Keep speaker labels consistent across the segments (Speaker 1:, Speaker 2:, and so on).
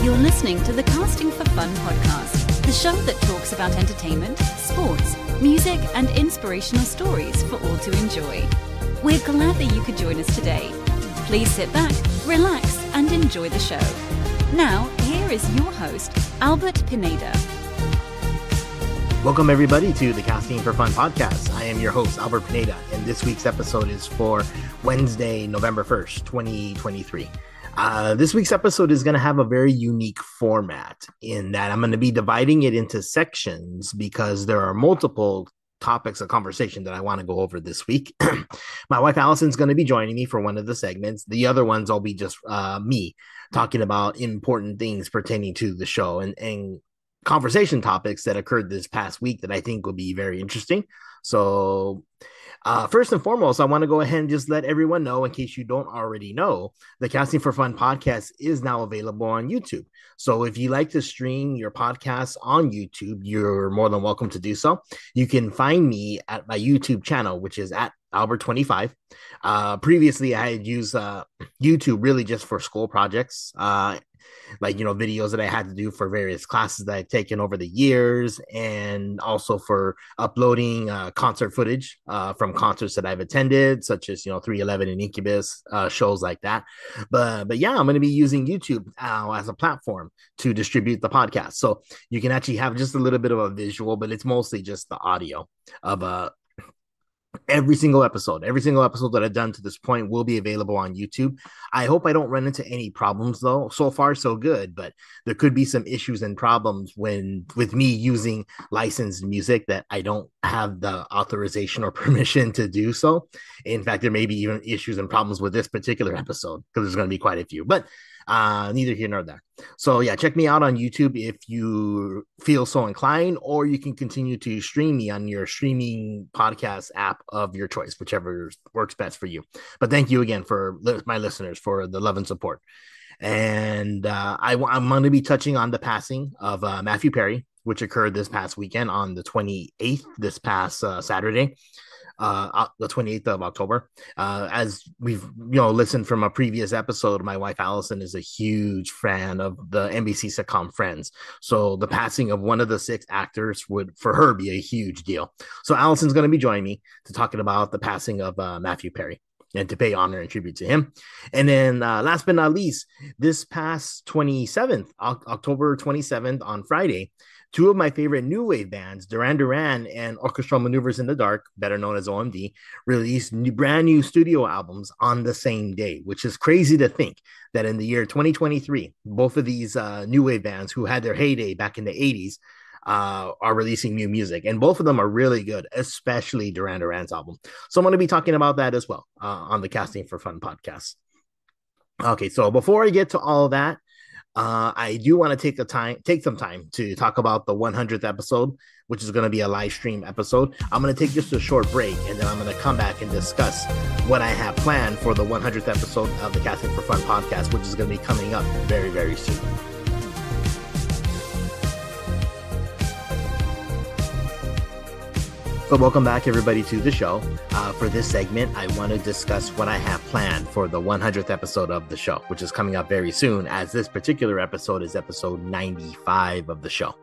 Speaker 1: You're listening to the Casting for Fun podcast, the show that talks about entertainment, sports, music, and inspirational stories for all to enjoy. We're glad that you could join us today. Please sit back, relax, and enjoy the show. Now, here is your host, Albert Pineda.
Speaker 2: Welcome, everybody, to the Casting for Fun podcast. I am your host, Albert Pineda, and this week's episode is for Wednesday, November 1st, 2023. This week's episode is going to have a very unique format in that I'm going to be dividing it into sections because there are multiple topics of conversation that I want to go over this week. My wife Allison's going to be joining me for one of the segments. The other ones will be just me talking about important things pertaining to the show and conversation topics that occurred this past week that I think will be very interesting. So first and foremost, I want to go ahead and just let everyone know, in case you don't already know, the Casting for Fun podcast is now available on YouTube. So if you like to stream your podcasts on YouTube, you're more than welcome to do so. You can find me at my YouTube channel, which is at Albert25. Previously, I had used YouTube really just for school projects, like, videos that I had to do for various classes that I've taken over the years, and also for uploading concert footage from concerts that I've attended, such as, 311 and Incubus, shows like that. But yeah, I'm going to be using YouTube as a platform to distribute the podcast. So you can actually have just a little bit of a visual, but it's mostly just the audio of every single episode that I've done to this point will be available on YouTube. I hope I don't run into any problems, though. So far, so good, but there could be some issues and problems with me using licensed music that I don't have the authorization or permission to do so. In fact, there may be even issues and problems with this particular episode because there's going to be quite a few, but neither here nor there. So yeah, check me out on YouTube if you feel so inclined, or you can continue to stream me on your streaming podcast app of your choice, whichever works best for you. But thank you again for my listeners for the love and support. And I'm going to be touching on the passing of Matthew Perry, which occurred this past weekend on the 28th, this past Saturday. The 28th of October. As we've listened from a previous episode, my wife Allison is a huge fan of the NBC sitcom Friends. So the passing of one of the 6 actors would, for her, be a huge deal. So Allison's going to be joining me to talking about the passing of Matthew Perry and to pay honor and tribute to him. And then last but not least, this past 27th, October 27th on Friday, 2 of my favorite new wave bands, Duran Duran and Orchestral Maneuvers in the Dark, better known as OMD, released brand new studio albums on the same day, which is crazy to think that in the year 2023, both of these new wave bands who had their heyday back in the 80s are releasing new music, and both of them are really good, especially Duran Duran's album. So I'm going to be talking about that as well on the Casting for Fun podcast. Okay, so before I get to all that, I do want to take some time to talk about the 100th episode, which is going to be a live stream episode. I'm going to take just a short break, and then I'm going to come back and discuss what I have planned for the 100th episode of the Casting for Fun podcast, which is going to be coming up very, very soon. So welcome back, everybody, to the show. For this segment, I want to discuss what I have planned for the 100th episode of the show, which is coming up very soon, as this particular episode is episode 95 of the show.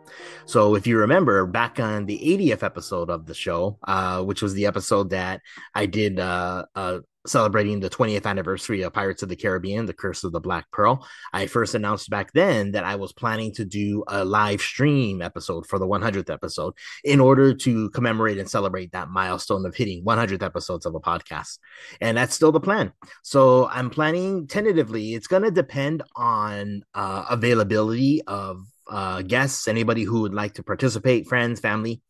Speaker 2: So if you remember, back on the 80th episode of the show, which was the episode that I did celebrating the 20th anniversary of Pirates of the Caribbean, The Curse of the Black Pearl, I first announced back then that I was planning to do a live stream episode for the 100th episode in order to commemorate and celebrate that milestone of hitting 100 episodes of a podcast. And that's still the plan. So I'm planning tentatively. It's going to depend on availability of guests, anybody who would like to participate, friends, family.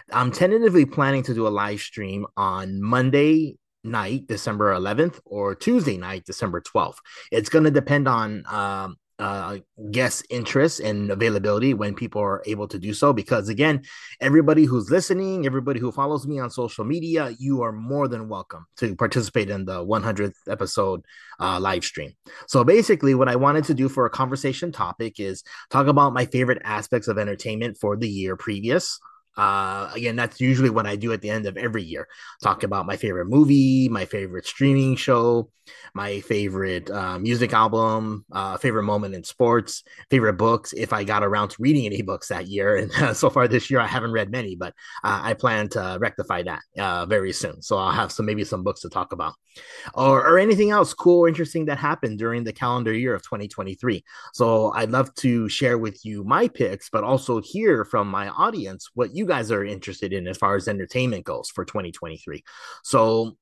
Speaker 2: I'm tentatively planning to do a live stream on Monday night, December 11th, or Tuesday night, December 12th. It's going to depend on guest interest and availability when people are able to do so, because again, everybody who's listening, everybody who follows me on social media, you are more than welcome to participate in the 100th episode live stream. So basically what I wanted to do for a conversation topic is talk about my favorite aspects of entertainment for the year previous, Again, that's usually what I do at the end of every year. Talk about my favorite movie, my favorite streaming show, my favorite music album, favorite moment in sports, favorite books. If I got around to reading any books that year, and so far this year I haven't read many, but I plan to rectify that very soon. So I'll have maybe some books to talk about, or anything else cool or interesting that happened during the calendar year of 2023. So I'd love to share with you my picks, but also hear from my audience what you guys are interested in as far as entertainment goes for 2023. So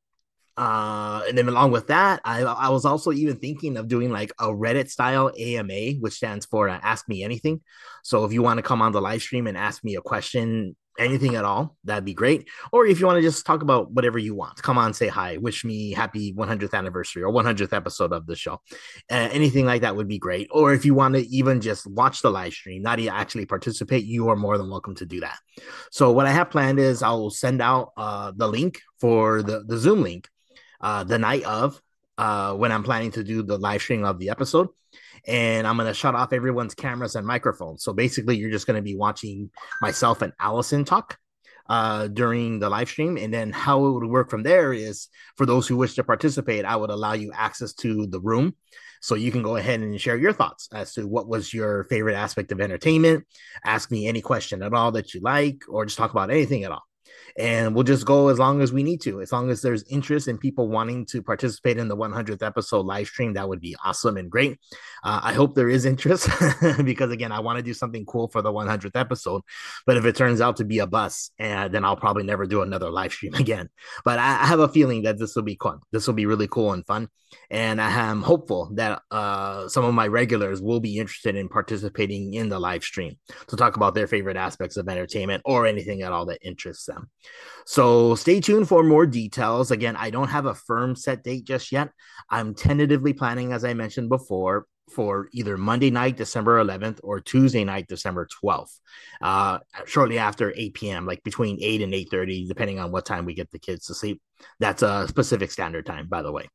Speaker 2: and then along with that, I was also even thinking of doing like a Reddit style AMA, which stands for Ask Me Anything. So if you want to come on the live stream and ask me a question, anything at all, that'd be great. Or if you want to just talk about whatever you want, come on, say hi, wish me happy 100th anniversary or 100th episode of the show. Anything like that would be great. Or if you want to even just watch the live stream, not actually participate, you are more than welcome to do that. So what I have planned is I'll send out the link for the Zoom link the night of when I'm planning to do the live stream of the episode. And I'm going to shut off everyone's cameras and microphones. So basically, you're just going to be watching myself and Allison talk during the live stream. And then how it would work from there is for those who wish to participate, I would allow you access to the room. So you can go ahead and share your thoughts as to what was your favorite aspect of entertainment. Ask me any question at all that you like, or just talk about anything at all. And we'll just go as long as we need to, as long as there's interest in people wanting to participate in the 100th episode live stream. That would be awesome and great. I hope there is interest because again, I want to do something cool for the 100th episode. But if it turns out to be a bust, then I'll probably never do another live stream again. But I have a feeling that this will be fun. This will be really cool and fun. And I am hopeful that some of my regulars will be interested in participating in the live stream to talk about their favorite aspects of entertainment or anything at all that interests them. So stay tuned for more details. Again, I don't have a firm set date just yet. I'm tentatively planning, as I mentioned before, for either Monday night, December 11th, or Tuesday night, December 12th, shortly after 8 p.m., like between 8 and 8:30, depending on what time we get the kids to sleep. That's a specific standard time, by the way.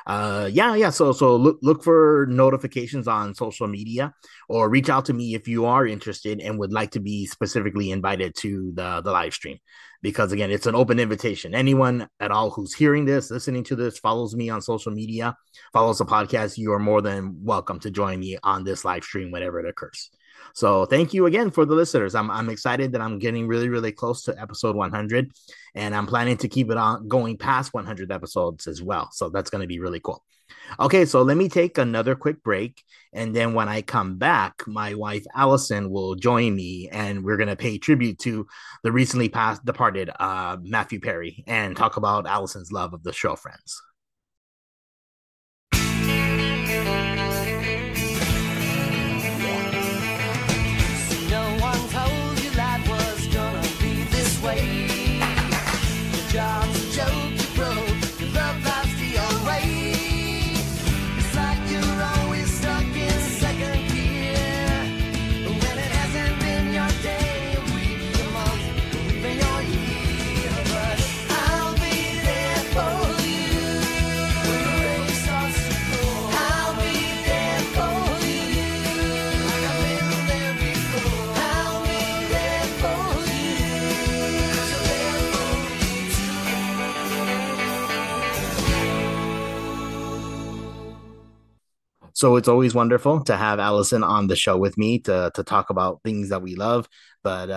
Speaker 2: So look for notifications on social media, or reach out to me if you are interested and would like to be specifically invited to the live stream, because again, it's an open invitation. Anyone at all who's hearing this, listening to this, follows me on social media, follows the podcast, you are more than welcome to join me on this live stream whenever it occurs. So thank you again for the listeners. I'm excited that I'm getting really, really close to episode 100, and I'm planning to keep it on going past 100 episodes as well. So that's going to be really cool. Okay, so let me take another quick break. And then when I come back, my wife, Allison, will join me, and we're going to pay tribute to the recently departed Matthew Perry and talk about Allison's love of the show Friends. So it's always wonderful to have Allison on the show with me to talk about things that we love. But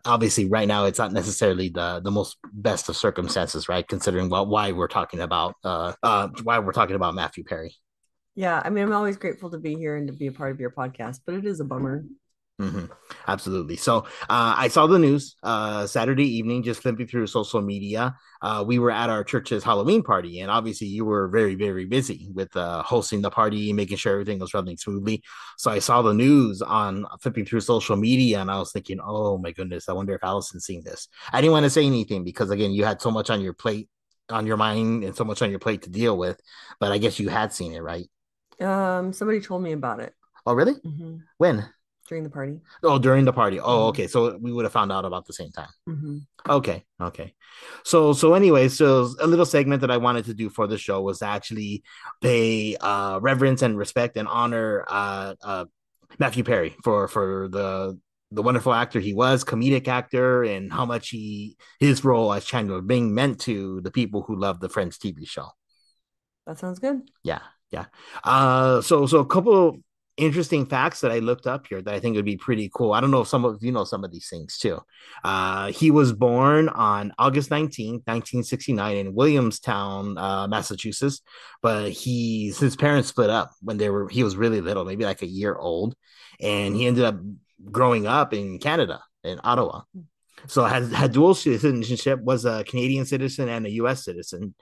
Speaker 2: obviously, right now, it's not necessarily the most best of circumstances, right? Considering why we're talking about Matthew Perry.
Speaker 3: Yeah, I mean, I'm always grateful to be here and to be a part of your podcast, but it is a bummer.
Speaker 2: Mm-hmm. Absolutely. So I saw the news Saturday evening, just flipping through social media. We were at our church's Halloween party, and obviously you were very, very busy with hosting the party, making sure everything was running smoothly. So I saw the news on flipping through social media, and I was thinking, oh my goodness, I wonder if Allison's seen this. I didn't want to say anything because, again, you had so much on your plate, on your mind, and so much on your plate to deal with. But I guess you had seen it, right?
Speaker 3: Somebody told me about it.
Speaker 2: Oh, really?
Speaker 3: Mm-hmm.
Speaker 2: When?
Speaker 3: During the party.
Speaker 2: Oh, during the party. Oh, okay. So we would have found out about the same time.
Speaker 3: Mm-hmm.
Speaker 2: Okay. So anyway, so a little segment that I wanted to do for the show was to actually pay reverence and respect and honor Matthew Perry for the the wonderful actor he was, comedic actor, and how much his role as Chandler Bing meant to the people who loved the Friends TV show.
Speaker 3: That sounds good.
Speaker 2: Yeah, yeah. So a couple of interesting facts that I looked up here that I think would be pretty cool. I don't know if some of you know some of these things too. He was born on August 19th, 1969 in Williamstown, Massachusetts, but his parents split up when he was really little, maybe like a year old, and he ended up growing up in Canada, in Ottawa. So had dual citizenship, was a Canadian citizen and a U.S. citizen.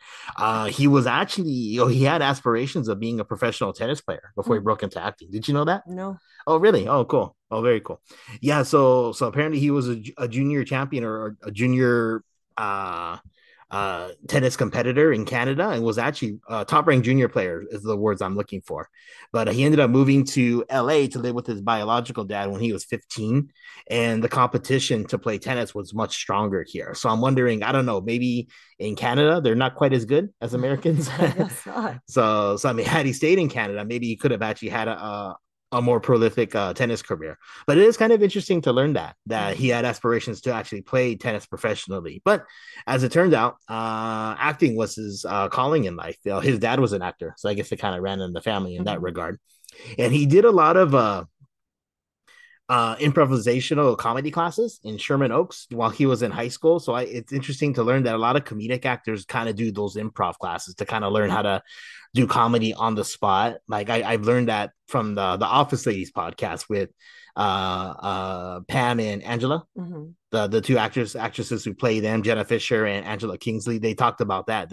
Speaker 2: He was actually, he had aspirations of being a professional tennis player before he broke into acting. Did you know that?
Speaker 3: No.
Speaker 2: Oh, really? Oh, cool. Oh, very cool. Yeah. So apparently he was a junior champion or a junior tennis competitor in Canada and was actually a top ranked junior player is the words I'm looking for. But he ended up moving to LA to live with his biological dad when he was 15. And the competition to play tennis was much stronger here. So I'm wondering, I don't know, maybe in Canada, they're not quite as good as Americans.
Speaker 3: I guess not.
Speaker 2: So I mean, had he stayed in Canada, maybe he could have actually had a more prolific tennis career. But it is kind of interesting to learn that he had aspirations to actually play tennis professionally. But as it turned out, acting was his calling in life. His dad was an actor, so I guess it kind of ran in the family in that regard. And he did a lot of improvisational comedy classes in Sherman Oaks while he was in high school. So it's interesting to learn that a lot of comedic actors kind of do those improv classes to kind of learn how to do comedy on the spot. Like I've learned that from the Office Ladies podcast with Pam and Angela, the two actresses who play them, Jenna Fisher and Angela Kingsley. They talked about that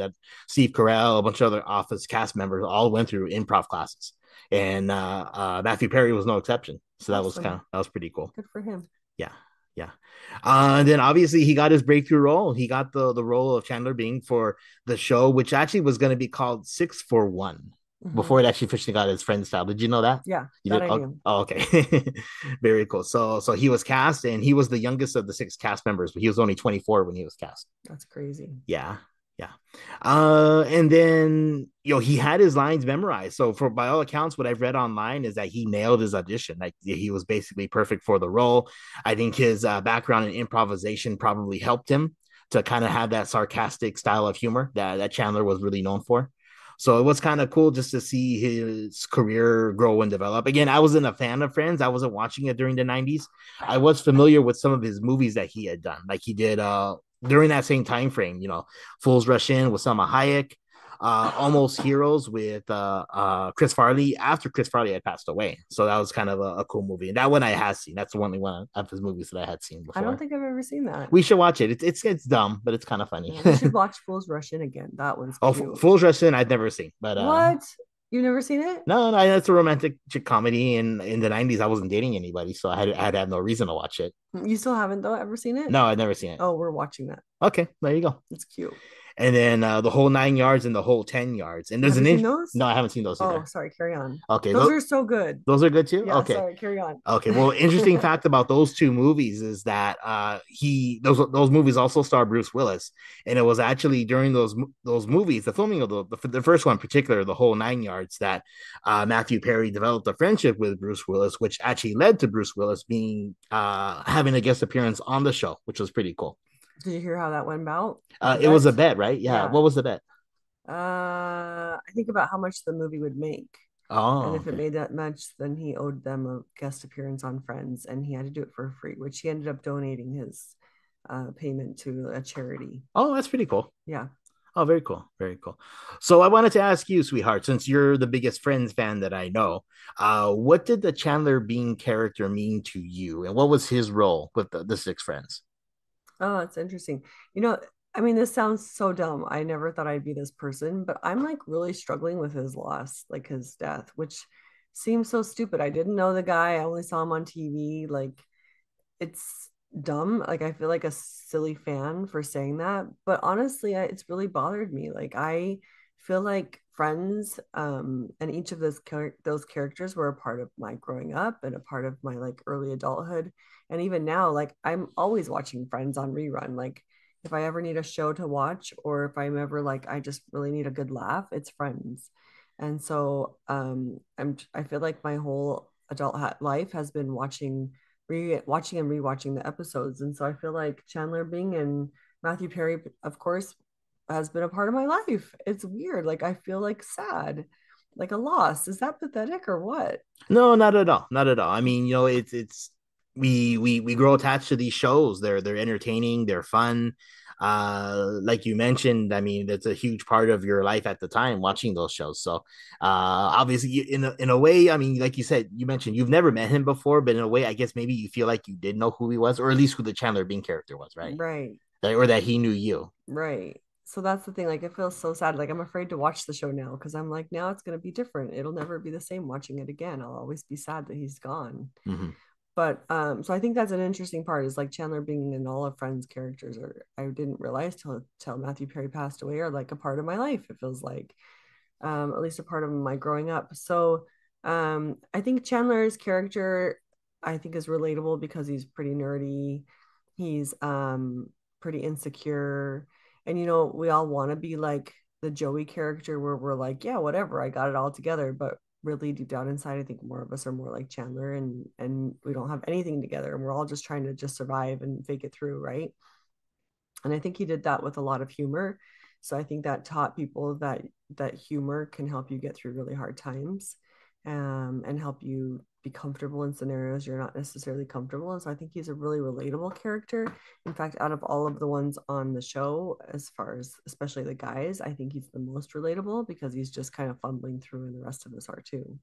Speaker 2: Steve Carell, a bunch of other Office cast members all went through improv classes, and Matthew Perry was no exception. So that was pretty cool.
Speaker 3: Good for him.
Speaker 2: Yeah. Yeah. And then obviously he got his breakthrough role. He got the role of Chandler Bing for the show, which actually was going to be called 641 before it actually officially got his friend style. Did you know that?
Speaker 3: Yeah.
Speaker 2: You did?
Speaker 3: I knew.
Speaker 2: Oh, okay. Very cool. So he was cast and he was the youngest of the 6 cast members, but he was only 24 when he was cast.
Speaker 3: That's crazy.
Speaker 2: Yeah. Yeah. And then he had his lines memorized. So by all accounts, what I've read online is that he nailed his audition. Like he was basically perfect for the role. I think his background in improvisation probably helped him to kind of have that sarcastic style of humor that Chandler was really known for. So it was kind of cool just to see his career grow and develop. Again, I wasn't a fan of Friends. I wasn't watching it during the 90s. I was familiar with some of his movies that he had done. Like he did during that same time frame, Fools Rush In with Salma Hayek, Almost Heroes with Chris Farley after Chris Farley had passed away. So that was kind of a cool movie. And that one I had seen. That's the only one of his movies that I had seen before.
Speaker 3: I don't think I've ever seen that.
Speaker 2: We should watch it. It's dumb, but it's kind of funny.
Speaker 3: Yeah, we should watch Fools Rush In again. That one's cute.
Speaker 2: Fools Rush In I've never seen. But
Speaker 3: what? You've never seen it?
Speaker 2: No, that's a romantic chick comedy. And in the 90s, I wasn't dating anybody, so I had to have no reason to watch it.
Speaker 3: You still haven't, though, ever seen it?
Speaker 2: No, I've never seen it.
Speaker 3: Oh, we're watching that.
Speaker 2: Okay, there you go.
Speaker 3: It's cute.
Speaker 2: And then the whole 9 yards and the whole 10 yards. And there's
Speaker 3: those?
Speaker 2: No, I haven't seen those either.
Speaker 3: Oh, sorry. Carry on.
Speaker 2: Okay.
Speaker 3: Those are so good.
Speaker 2: Those are good too?
Speaker 3: Yeah,
Speaker 2: okay.
Speaker 3: Sorry, carry on.
Speaker 2: Okay. Well, interesting fact about those two movies is that those movies also star Bruce Willis. And it was actually during those movies, the filming of the first one in particular, the whole 9 yards, that Matthew Perry developed a friendship with Bruce Willis, which actually led to Bruce Willis being having a guest appearance on the show, which was pretty cool.
Speaker 3: Did you hear how that went about?
Speaker 2: It was a bet, right? Yeah. What was the bet?
Speaker 3: I think about how much the movie would make.
Speaker 2: Oh.
Speaker 3: And if it made that much, then he owed them a guest appearance on Friends, and he had to do it for free, which he ended up donating his payment to a charity.
Speaker 2: Oh, that's pretty cool.
Speaker 3: Yeah.
Speaker 2: Oh, very cool. Very cool. So I wanted to ask you, sweetheart, since you're the biggest Friends fan that I know, what did the Chandler Bing character mean to you? And what was his role with the 6 friends?
Speaker 3: Oh, that's interesting. I mean, this sounds so dumb. I never thought I'd be this person, but I'm like really struggling with his loss, like his death, which seems so stupid. I didn't know the guy. I only saw him on TV. Like, it's dumb. Like, I feel like a silly fan for saying that, but honestly, it's really bothered me. Like, I feel like Friends, and each of those characters were a part of my growing up and a part of my like early adulthood. And even now, like I'm always watching Friends on rerun. Like if I ever need a show to watch, or if I'm ever like I just really need a good laugh, it's Friends. And so I feel like my whole adult life has been watching watching and rewatching the episodes. And so I feel like Chandler Bing and Matthew Perry, of course, has been a part of my life. It's weird. Like I feel like sad, like a loss. Is that pathetic or what?
Speaker 2: No, not at all. Not at all. I mean, it's we grow attached to these shows. They're entertaining, they're fun. Like you mentioned, I mean, that's a huge part of your life at the time watching those shows. So, obviously, in a way, I mean, like you said, you mentioned you've never met him before, but in a way, I guess maybe you feel like you did know who he was, or at least who the Chandler Bing character was, right?
Speaker 3: Right.
Speaker 2: Or that he knew you.
Speaker 3: Right. So that's the thing. Like, it feels so sad. Like, I'm afraid to watch the show now because I'm like, now it's going to be different. It'll never be the same watching it again. I'll always be sad that he's gone.
Speaker 2: Mm-hmm.
Speaker 3: But so I think that's an interesting part is like Chandler being in all of Friends characters, or I didn't realize till Matthew Perry passed away, are like a part of my life. It feels like, at least a part of my growing up. So I think Chandler's character, I think, is relatable because he's pretty nerdy. He's pretty insecure, and we all want to be like the Joey character where we're like, yeah, whatever, I got it all together. But really deep down inside, I think more of us are more like Chandler, and we don't have anything together, and we're all just trying to just survive and fake it through, right? And I think he did that with a lot of humor. So I think that taught people that humor can help you get through really hard times, and help you be comfortable in scenarios you're not necessarily comfortable. And so I think he's a really relatable character. In fact, out of all of the ones on the show, as far as especially the guys, I think he's the most relatable because he's just kind of fumbling through, and the rest of us are too.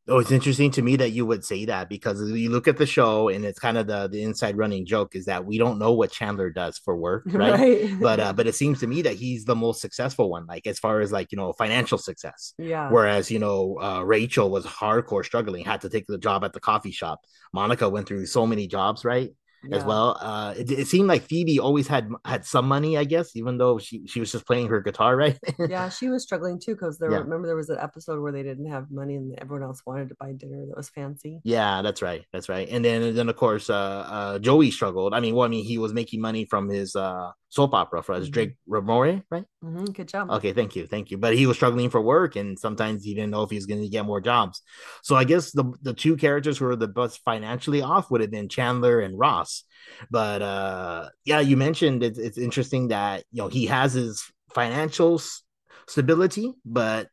Speaker 2: Oh, it's interesting to me that you would say that because you look at the show and it's kind of the inside running joke is that we don't know what Chandler does for work, right?
Speaker 3: Right.
Speaker 2: But it seems to me that he's the most successful one, like as far as like financial success.
Speaker 3: Yeah.
Speaker 2: Whereas Rachel was hardcore struggling, had to take the job at the coffee shop. Monica went through so many jobs, right? As
Speaker 3: Yeah.
Speaker 2: well. It seemed like Phoebe always had some money, I guess, even though she was just playing her guitar, right?
Speaker 3: Yeah, she was struggling too because
Speaker 2: Yeah.
Speaker 3: remember there was an episode where they didn't have money and everyone else wanted to buy dinner that was fancy.
Speaker 2: Yeah, that's right. That's right. And then of course Joey struggled. I mean he was making money from his soap opera for his Drake Ramore, right?
Speaker 3: Good job.
Speaker 2: Okay, thank you. Thank you. But he was struggling for work and sometimes he didn't know if he was going to get more jobs. So I guess the two characters who were the best financially off would have been Chandler and Ross. But yeah, you mentioned it's interesting that he has his financial stability, but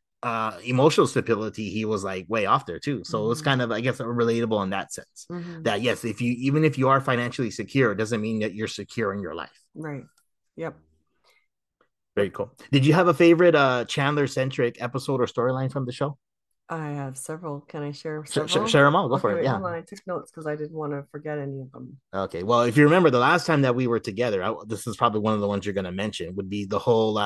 Speaker 2: emotional stability he was like way off there too. So it's kind of, I guess, relatable in that sense. That yes, even if you are financially secure, it doesn't mean that you're secure in your life.
Speaker 3: Right. Yep.
Speaker 2: Very cool. Did you have a favorite Chandler centric episode or storyline from the show?
Speaker 3: I have several. Can I share several?
Speaker 2: Share them all. Go for it.
Speaker 3: Wait,
Speaker 2: Yeah.
Speaker 3: hold on. I took notes because I didn't want to forget any of them.
Speaker 2: Okay. Well, if you remember the last time that we were together, this is probably one of the ones you're going to mention would be the whole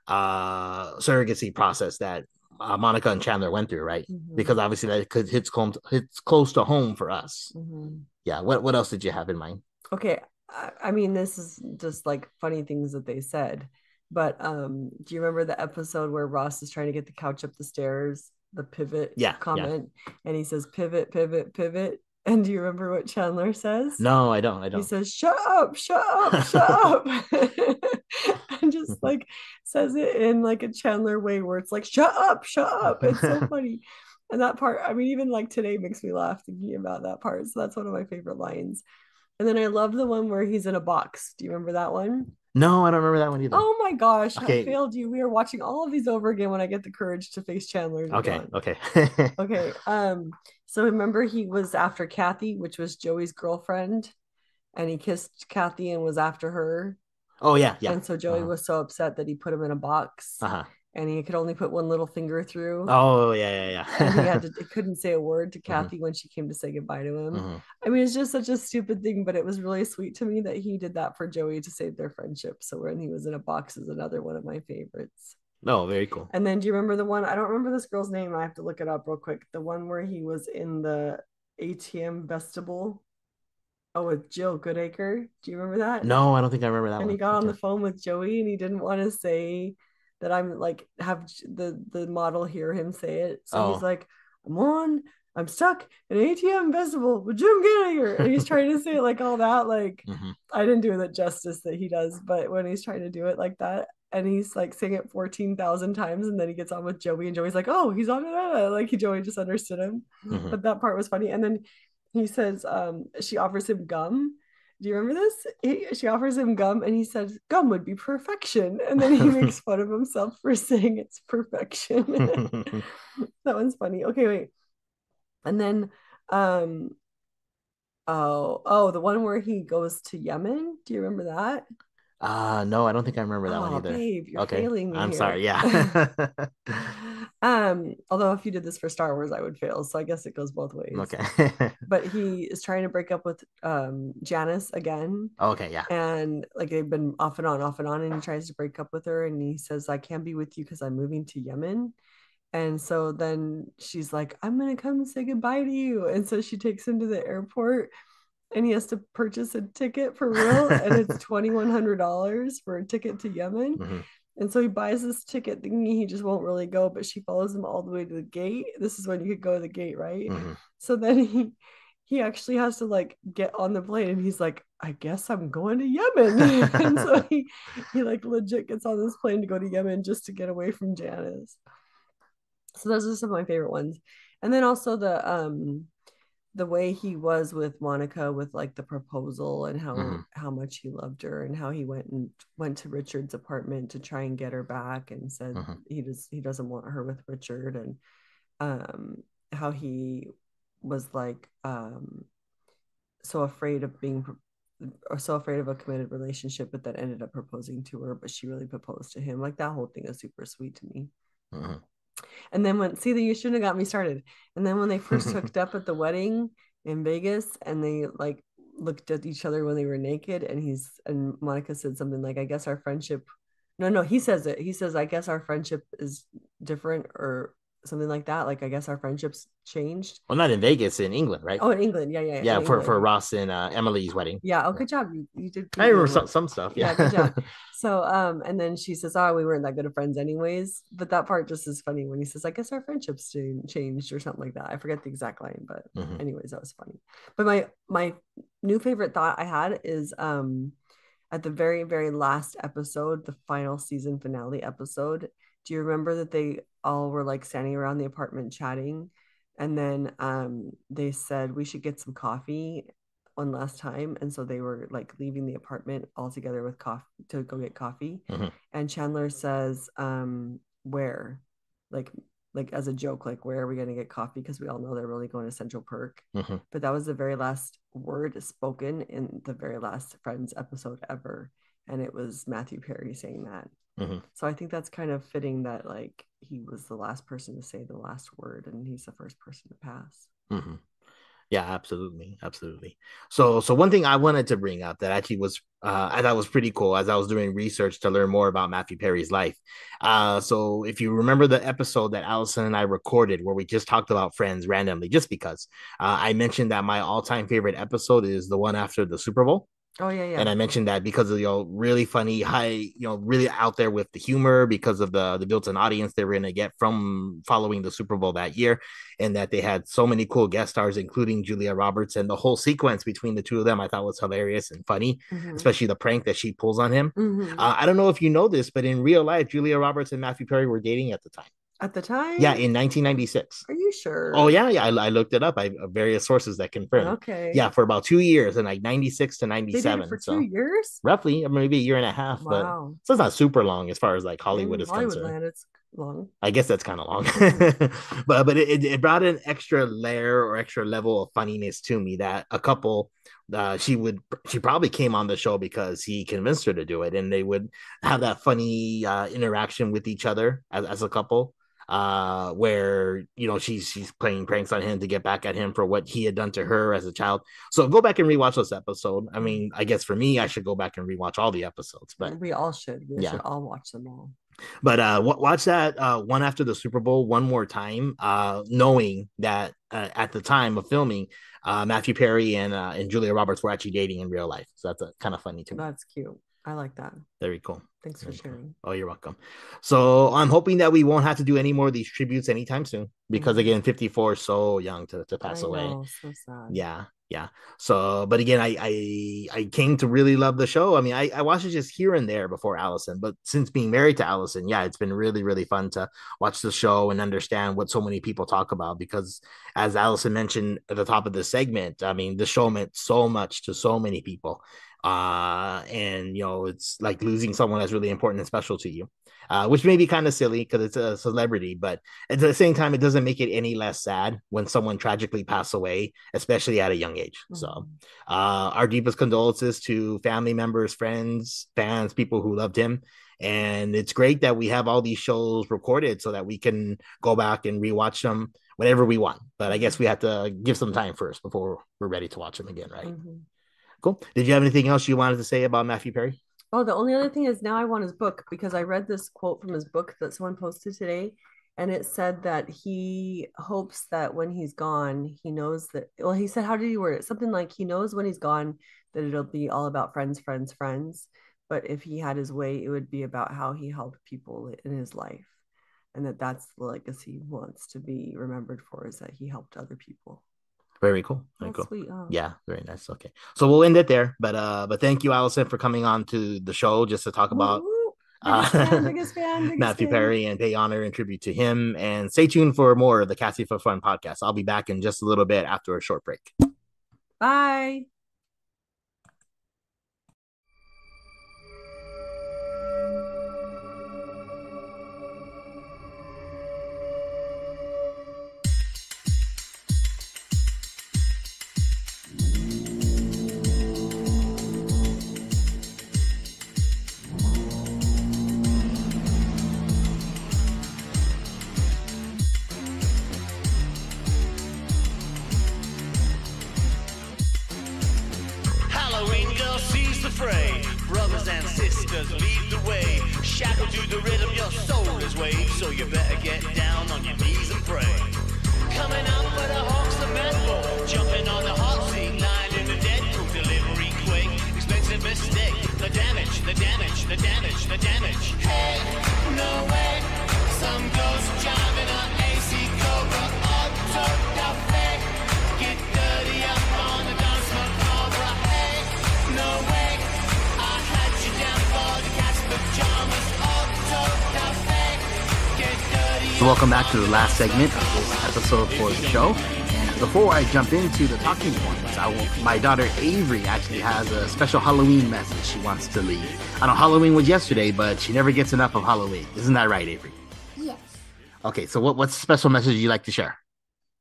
Speaker 2: surrogacy process that Monica and Chandler went through, right? Because obviously that hits close to home for us. Yeah. What else did you have in mind?
Speaker 3: Okay. I mean, this is just like funny things that they said, but do you remember the episode where Ross is trying to get the couch up the stairs, the pivot comment, and he says pivot, pivot, pivot? And do you remember what Chandler says?
Speaker 2: No, I don't.
Speaker 3: He says, shut up, shut up, shut up. And just like says it in like a Chandler way where it's like, shut up, shut up. It's so funny. And that part, I mean, even like today makes me laugh thinking about that part. So that's one of my favorite lines. And then I love the one where he's in a box. Do you remember that one?
Speaker 2: No, I don't remember that one either.
Speaker 3: Oh my gosh,
Speaker 2: okay.
Speaker 3: I failed you. We are watching all of these over again when I get the courage to face Chandler.
Speaker 2: Okay.
Speaker 3: Okay. So remember he was after Kathy, which was Joey's girlfriend, and he kissed Kathy and was after her.
Speaker 2: Oh yeah.
Speaker 3: And so Joey was so upset that he put him in a box. And he could only put one little finger through.
Speaker 2: Oh yeah.
Speaker 3: And he couldn't say a word to Kathy when she came to say goodbye to him. I mean, it's just such a stupid thing, but it was really sweet to me that he did that for Joey to save their friendship. So when he was in a box is another one of my favorites.
Speaker 2: Oh, very cool.
Speaker 3: And then do you remember the one? I don't remember this girl's name. I have to look it up real quick. The one where he was in the ATM vestibule. Oh, with Jill Goodacre. Do you remember that?
Speaker 2: No, I don't think I remember that
Speaker 3: and
Speaker 2: one.
Speaker 3: He got on the phone with Joey and he didn't want to say that I'm like have the model hear him say it. So he's like, I'm stuck in an ATM festival with Jim Goodacre. And he's trying to say it like all that. Like I didn't do the justice that he does, but when he's trying to do it like that, and he's like saying it 14,000 times, and then he gets on with Joey, and Joey's like, oh, he's on it. Like Joey just understood him. But that part was funny. And then he says she offers him gum. Do you remember this? She offers him gum and he says gum would be perfection. And then he makes fun of himself for saying it's perfection. That one's funny. Okay, wait. And then the one where he goes to Yemen. Do you remember that?
Speaker 2: No, I don't think I remember that one
Speaker 3: Oh,
Speaker 2: either.
Speaker 3: babe, you're
Speaker 2: Okay,
Speaker 3: failing me
Speaker 2: I'm
Speaker 3: here.
Speaker 2: sorry. Yeah.
Speaker 3: Although if you did this for Star Wars, I would fail. So I guess it goes both ways.
Speaker 2: Okay.
Speaker 3: But he is trying to break up with Janice again.
Speaker 2: Okay, yeah.
Speaker 3: And like they've been off and on, and he tries to break up with her, and he says, I can't be with you because I'm moving to Yemen. And so then she's like, I'm gonna come and say goodbye to you. And so she takes him to the airport and he has to purchase a ticket for real, and it's $2,100 for a ticket to Yemen.
Speaker 2: Mm-hmm.
Speaker 3: And so he buys this ticket thinking he just won't really go, but she follows him all the way to the gate. This is when you could go to the gate, right?
Speaker 2: Mm-hmm.
Speaker 3: So then he actually has to like get on the plane, and he's like, I guess I'm going to Yemen. And so he like legit gets on this plane to go to Yemen just to get away from Janice. So those are some of my favorite ones. And then also the way he was with Monica with like the proposal and how much he loved her, and how he went to Richard's apartment to try and get her back and said he doesn't want her with Richard, and how he was like so afraid of being or so afraid of a committed relationship, but that ended up proposing to her, but she really proposed to him. Like that whole thing is super sweet to me. And then you shouldn't have got me started. And then when they first hooked up at the wedding in Vegas, and they like looked at each other when they were naked, and Monica said something like, I guess our friendship, no, he says it. He says, I guess our friendship is different, or something like that. Like, I guess our friendships changed.
Speaker 2: Well, not in Vegas, in England, right?
Speaker 3: Oh, in England. Yeah.
Speaker 2: Yeah, for Ross and Emily's wedding.
Speaker 3: Yeah. Oh, good job. You did.
Speaker 2: I remember some stuff. Yeah.
Speaker 3: Good job. So, and then she says, "Oh, we weren't that good of friends, anyways." But that part just is funny when he says, "I guess our friendships changed," or something like that. I forget the exact line, but anyways, that was funny. But my new favorite thought I had is at the very, very last episode, the final season finale episode. Do you remember that they all were like standing around the apartment chatting? And then they said we should get some coffee one last time. And so they were like leaving the apartment all together with coffee to go get coffee. And Chandler says, where? Like as a joke, like, where are we going to get coffee? Because we all know they're really going to Central Perk. But that was the very last word spoken in the very last Friends episode ever. And it was Matthew Perry saying that. So I think that's kind of fitting that like he was the last person to say the last word, and he's the first person to pass.
Speaker 2: Yeah, absolutely. So one thing I wanted to bring up that actually was I thought was pretty cool as I was doing research to learn more about Matthew Perry's life. So if you remember the episode that Allison and I recorded where we just talked about Friends randomly, just because I mentioned that my all-time favorite episode is the one after the Super Bowl.
Speaker 3: Oh yeah.
Speaker 2: And I mentioned that because of really funny, high, really out there with the humor, because of the built-in audience they were going to get from following the Super Bowl that year, and that they had so many cool guest stars, including Julia Roberts, and the whole sequence between the two of them I thought was hilarious and funny, especially the prank that she pulls on him. I don't know if you know this, but in real life, Julia Roberts and Matthew Perry were dating at the time.
Speaker 3: At the time?
Speaker 2: Yeah, in 1996.
Speaker 3: Are you sure?
Speaker 2: Oh, yeah. I looked it up. I have various sources that confirm.
Speaker 3: Okay.
Speaker 2: Yeah, for about 2 years, in like 96 to 97.
Speaker 3: They did it for 2 years?
Speaker 2: Roughly, maybe a year and a half.
Speaker 3: Wow.
Speaker 2: But so it's not super long as far as like Hollywood is concerned.
Speaker 3: Land, it's long.
Speaker 2: I guess that's kind of long. but it brought an extra layer or extra level of funniness to me that a couple she probably came on the show because he convinced her to do it, and they would have that funny interaction with each other as a couple. Where she's playing pranks on him to get back at him for what he had done to her as a child. So go back and rewatch this episode. I mean, I guess for me, I should go back and rewatch all the episodes, but
Speaker 3: we all should. We should all watch them all.
Speaker 2: But watch that one after the Super Bowl one more time, knowing that at the time of filming, Matthew Perry and Julia Roberts were actually dating in real life. So that's kind of funny to me.
Speaker 3: That's cute. I like that.
Speaker 2: Very cool.
Speaker 3: Thanks for sharing.
Speaker 2: Oh, you're welcome. So I'm hoping that we won't have to do any more of these tributes anytime soon, because again, 54 is so young to pass away.
Speaker 3: So sad.
Speaker 2: Yeah. Yeah. So, but again, I came to really love the show. I mean, I watched it just here and there before Allison, but since being married to Allison, yeah, it's been really, really fun to watch the show and understand what so many people talk about. Because as Allison mentioned at the top of this segment, I mean, the show meant so much to so many people. And it's like losing someone that's really important and special to you. Which may be kind of silly because it's a celebrity, but at the same time, it doesn't make it any less sad when someone tragically passes away, especially at a young age. Mm-hmm. So, our deepest condolences to family members, friends, fans, people who loved him. And it's great that we have all these shows recorded so that we can go back and rewatch them whenever we want. But I guess we have to give some time first before we're ready to watch them again, right? Mm-hmm. Cool. Did you have anything else you wanted to say about Matthew Perry?
Speaker 3: Oh, the only other thing is now I want his book because I read this quote from his book that someone posted today. And it said that he hopes that when he's gone, he knows that, well, he said, how did he word it? Something like he knows when he's gone that it'll be all about friends, friends, friends. But if he had his way, it would be about how he helped people in his life. And that's the legacy he wants to be remembered for, is that he helped other people.
Speaker 2: Very cool. Very
Speaker 3: That's
Speaker 2: cool.
Speaker 3: Sweet. Oh.
Speaker 2: Yeah, very nice. Okay. So we'll end it there. But thank you, Allison, for coming on to the show just to talk about
Speaker 3: biggest fan,
Speaker 2: Matthew Perry and pay honor and tribute to him. And stay tuned for more of the Cassie for Fun podcast. I'll be back in just a little bit after a short break.
Speaker 3: Bye.
Speaker 4: Brothers and sisters, lead the way. Shackled to the rhythm, your soul is waved. So you better get down on your knees and pray. Coming up with a hawks of metal, jumping on the hot seat, lying in the Deadpool delivery quake. Expensive mistake, the damage, the damage, the damage, the damage. Hey, no way, some ghost driving an AC Cobra Auto Cafe. Get dirty up on the dance Macabre. Hey, no way.
Speaker 2: So welcome back to the last segment of this episode for the show. And before I jump into the talking points, my daughter Avery actually has a special Halloween message she wants to leave. I know Halloween was yesterday, but she never gets enough of Halloween. Isn't that right, Avery?
Speaker 5: Yes.
Speaker 2: Okay, so what's the special message you'd like to share?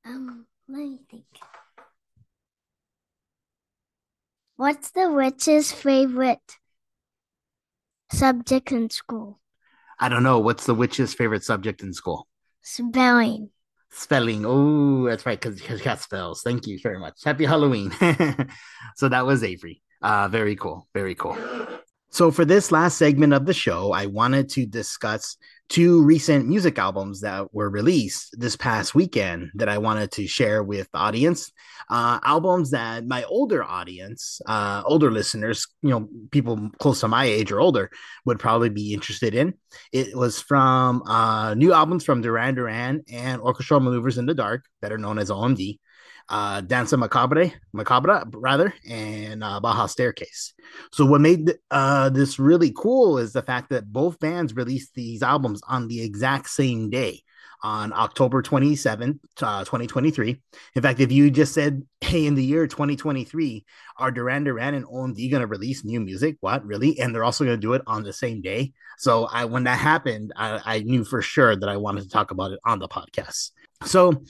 Speaker 5: Let me think. What's the witch's favorite subject in school?
Speaker 2: I don't know. What's the witch's favorite subject in school?
Speaker 5: Spelling.
Speaker 2: Spelling. Oh, that's right, because you got spells. Thank you very much. Happy Halloween. So that was Avery. Very cool. Very cool. So for this last segment of the show, I wanted to discuss two recent music albums that were released this past weekend that I wanted to share with the audience. Albums that my older audience, older listeners, people close to my age or older would probably be interested in. It was from new albums from Duran Duran and Orchestral Maneuvers in the Dark, better known as OMD. Danse Macabre, and Baja Staircase. So what made this really cool is the fact that both bands released these albums on the exact same day, on October 27th, 2023. In fact, if you just said, hey, in the year 2023, are Duran Duran and OMD going to release new music? What, really? And they're also going to do it on the same day. So when that happened, I knew for sure that I wanted to talk about it on the podcast. So,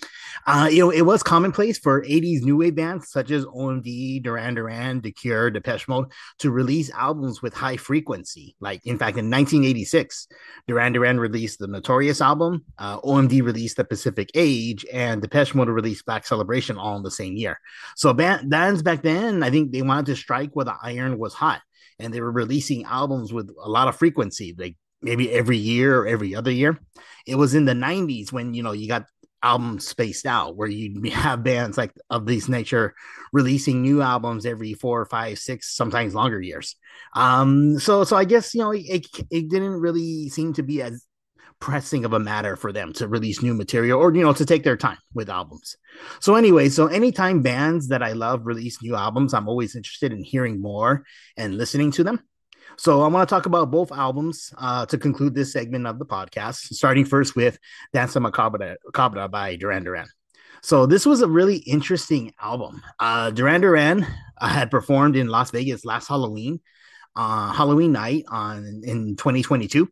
Speaker 2: it was commonplace for 80s new wave bands such as OMD, Duran Duran, The Cure, Depeche Mode to release albums with high frequency. Like, in fact, in 1986, Duran Duran released the Notorious album, OMD released The Pacific Age, and Depeche Mode released Black Celebration all in the same year. So bands back then, I think they wanted to strike where the iron was hot, and they were releasing albums with a lot of frequency, like maybe every year or every other year. It was in the 90s when, you got albums spaced out, where you have bands like of this nature releasing new albums every 4, 5, 6, sometimes longer years. So I guess it didn't really seem to be as pressing of a matter for them to release new material or, to take their time with albums. So anyway, so anytime bands that I love release new albums, I'm always interested in hearing more and listening to them. So I want to talk about both albums to conclude this segment of the podcast, starting first with Danse Macabre by Duran Duran. So this was a really interesting album. Duran Duran had performed in Las Vegas last Halloween night in 2022.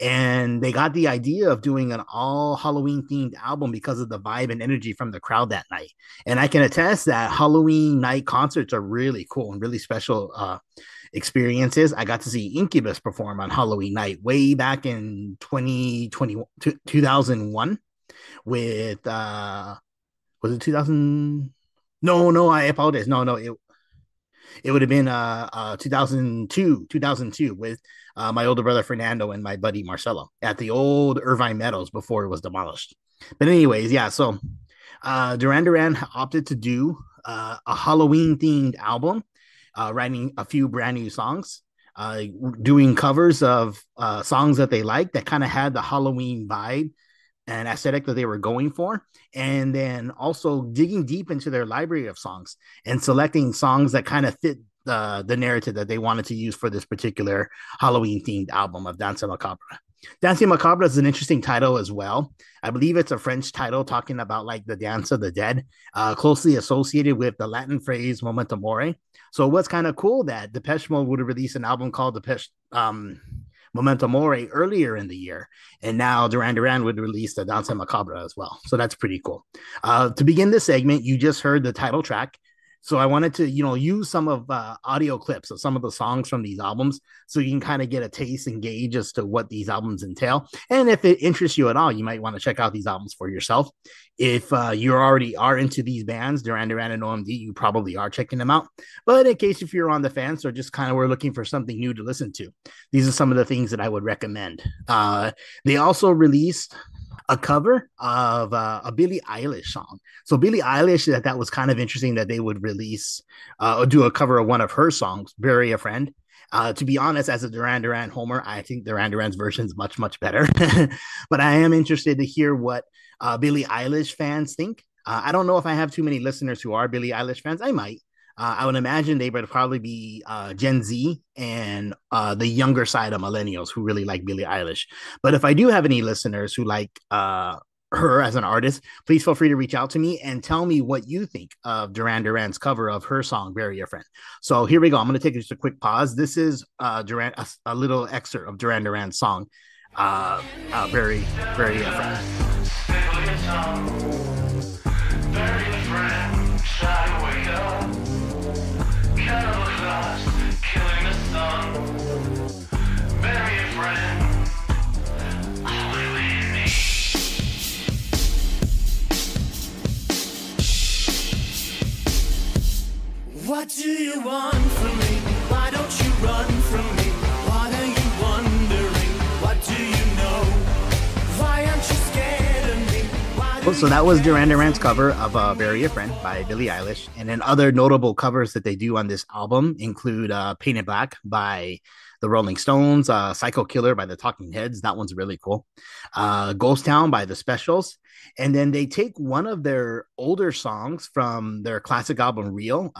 Speaker 2: And they got the idea of doing an all Halloween themed album because of the vibe and energy from the crowd that night. And I can attest that Halloween night concerts are really cool and really special experiences. I got to see Incubus perform on Halloween night way back in 2001 with was it 2000? No, I apologize. No, it would have been 2002 with my older brother Fernando and my buddy Marcelo at the old Irvine Meadows before it was demolished. But anyways, yeah, so Duran Duran opted to do a Halloween themed album, writing a few brand new songs, doing covers of songs that they liked that kind of had the Halloween vibe and aesthetic that they were going for, and then also digging deep into their library of songs and selecting songs that kind of fit the narrative that they wanted to use for this particular Halloween themed album of Danse Macabre. Danse Macabre is an interesting title as well. I believe it's a French title talking about like the dance of the dead, closely associated with the Latin phrase Memento Mori. So what's kind of cool that Depeche Mode would have released an album called Memento Mori earlier in the year, and now Duran Duran would release the Danse Macabre as well. So that's pretty cool. To begin this segment, you just heard the title track. So I wanted to, use some of audio clips of some of the songs from these albums so you can kind of get a taste and gauge as to what these albums entail. And if it interests you at all, you might want to check out these albums for yourself. If you already are into these bands, Duran Duran and OMD, you probably are checking them out. But in case if you're on the fence or just kind of were looking for something new to listen to, these are some of the things that I would recommend. They also released a cover of a Billie Eilish song. So Billie Eilish, that was kind of interesting that they would release or do a cover of one of her songs, Bury a Friend. To be honest, as a Duran Duran homer, I think Duran Duran's version is much, much better. But I am interested to hear what Billie Eilish fans think. I don't know if I have too many listeners who are Billie Eilish fans. I might. I would imagine they would probably be Gen Z and the younger side of millennials who really like Billie Eilish. But if I do have any listeners who like her as an artist, please feel free to reach out to me and tell me what you think of Duran Duran's cover of her song, Bury Your Friend. So here we go. I'm going to take just a quick pause. This is Duran, a little excerpt of Duran Duran's song, Bury Your Friend. Bury your friend, shy away up. Killing the sun. Bury a friend. All you need. What do you want from me? Why don't you run from me? What are you wondering? What do you know? Why aren't you scared of me? So that was Duran Duran's cover of Bury a Friend by Billie Eilish. And then other notable covers that they do on this album include Painted Black by the Rolling Stones, Psycho Killer by the Talking Heads. That one's really cool. Ghost Town by the Specials. And then they take one of their older songs from their classic album, Real,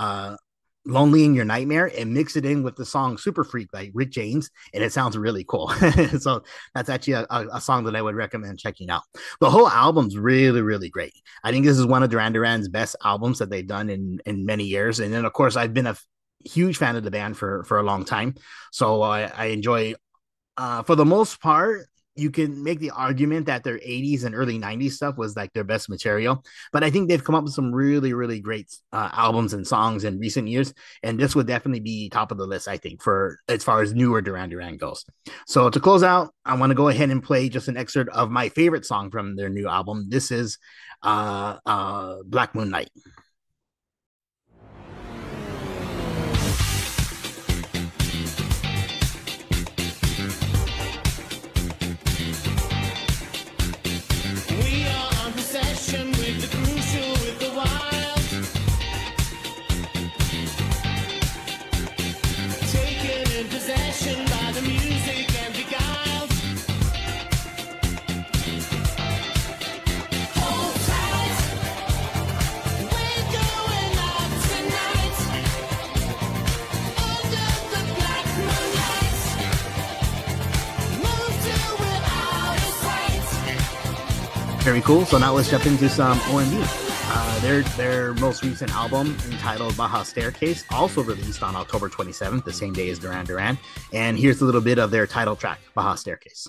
Speaker 2: Lonely in Your Nightmare, and mix it in with the song Super Freak by Rick James, and it sounds really cool. So that's actually a song that I would recommend checking out. The whole album's really, really great. I think this is one of Duran Duran's best albums that they've done in many years. And then, of course, I've been a huge fan of the band for a long time. So I enjoy, for the most part, you can make the argument that their 80s and early 90s stuff was like their best material, but I think they've come up with some really, really great albums and songs in recent years, and this would definitely be top of the list, I think, for as far as newer Duran Duran goes. So to close out, I want to go ahead and play just an excerpt of my favorite song from their new album. This is Black Moonlight. Very cool. So now let's jump into some OMD. Their most recent album, entitled Baja Staircase, also released on October 27th, the same day as Duran Duran. And here's a little bit of their title track, Baja Staircase.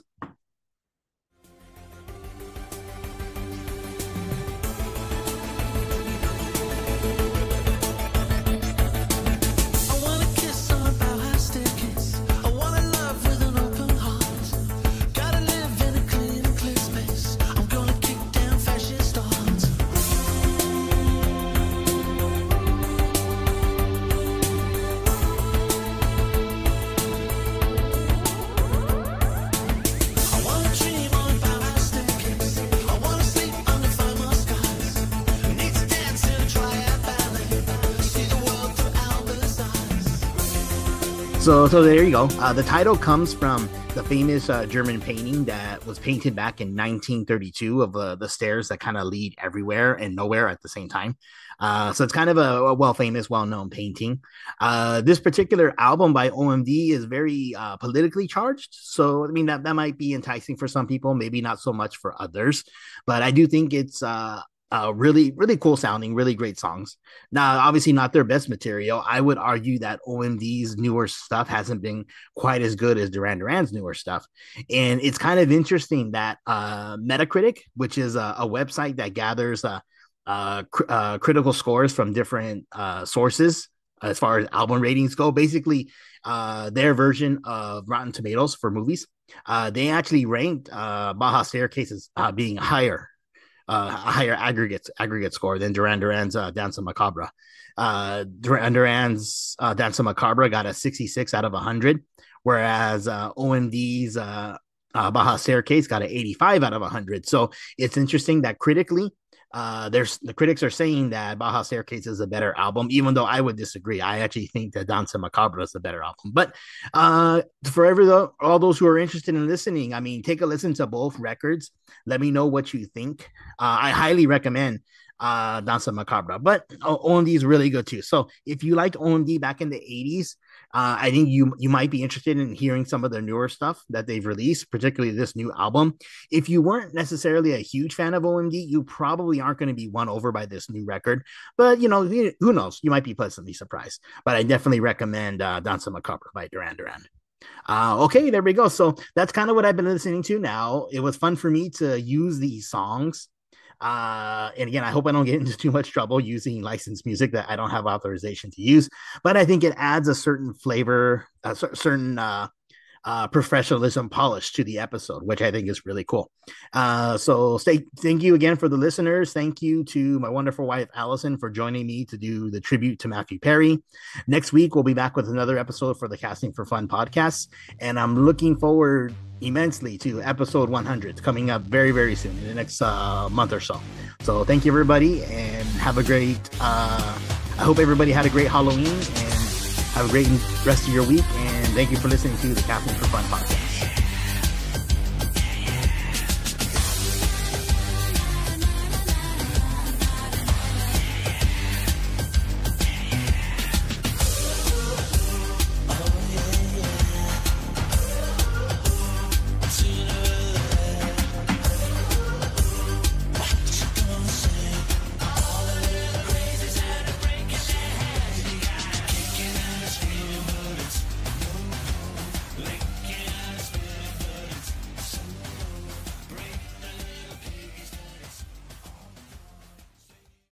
Speaker 2: So there you go. The title comes from the famous German painting that was painted back in 1932 of the stairs that kind of lead everywhere and nowhere at the same time. So it's kind of a well-known painting. This particular album by OMD is very politically charged. So, I mean, that might be enticing for some people, maybe not so much for others. But I do think it's really, really cool sounding, really great songs. Now, obviously not their best material. I would argue that OMD's newer stuff hasn't been quite as good as Duran Duran's newer stuff. And it's kind of interesting that Metacritic, which is a website that gathers critical scores from different sources as far as album ratings go, basically their version of Rotten Tomatoes for movies, they actually ranked Baja Staircase as being a higher aggregate score than Duran Duran's Danse Macabre. Duran Duran's Danse Macabre got a 66 out of 100, whereas OMD's Baja Staircase got an 85 out of 100. So it's interesting that critically, the critics are saying that Baja Staircase is a better album, even though I would disagree. I actually think that Danse Macabre is the better album. But for all those who are interested in listening, I mean, take a listen to both records. Let me know what you think. I highly recommend Danse Macabre, but OMD is really good too. So if you liked OMD back in the 80s, I think you might be interested in hearing some of their newer stuff that they've released, particularly this new album. If you weren't necessarily a huge fan of OMD, you probably aren't going to be won over by this new record. But, you know, who knows? You might be pleasantly surprised. But I definitely recommend Danse Macabre by Duran Duran. Okay, there we go. So that's kind of what I've been listening to now. It was fun for me to use these songs. And again, I hope I don't get into too much trouble using licensed music that I don't have authorization to use, but I think it adds a certain flavor, a certain professionalism polish to the episode, which I think is really cool. Thank you again for the listeners. Thank you to my wonderful wife, Allison, for joining me to do the tribute to Matthew Perry. Next week, we'll be back with another episode for the Casting for Fun podcast. And I'm looking forward immensely to episode 100 coming up very, very soon in the next month or so. So thank you, everybody, and have a great, I hope everybody had a great Halloween and have a great rest of your week. And thank you for listening to the Casting for Fun podcast.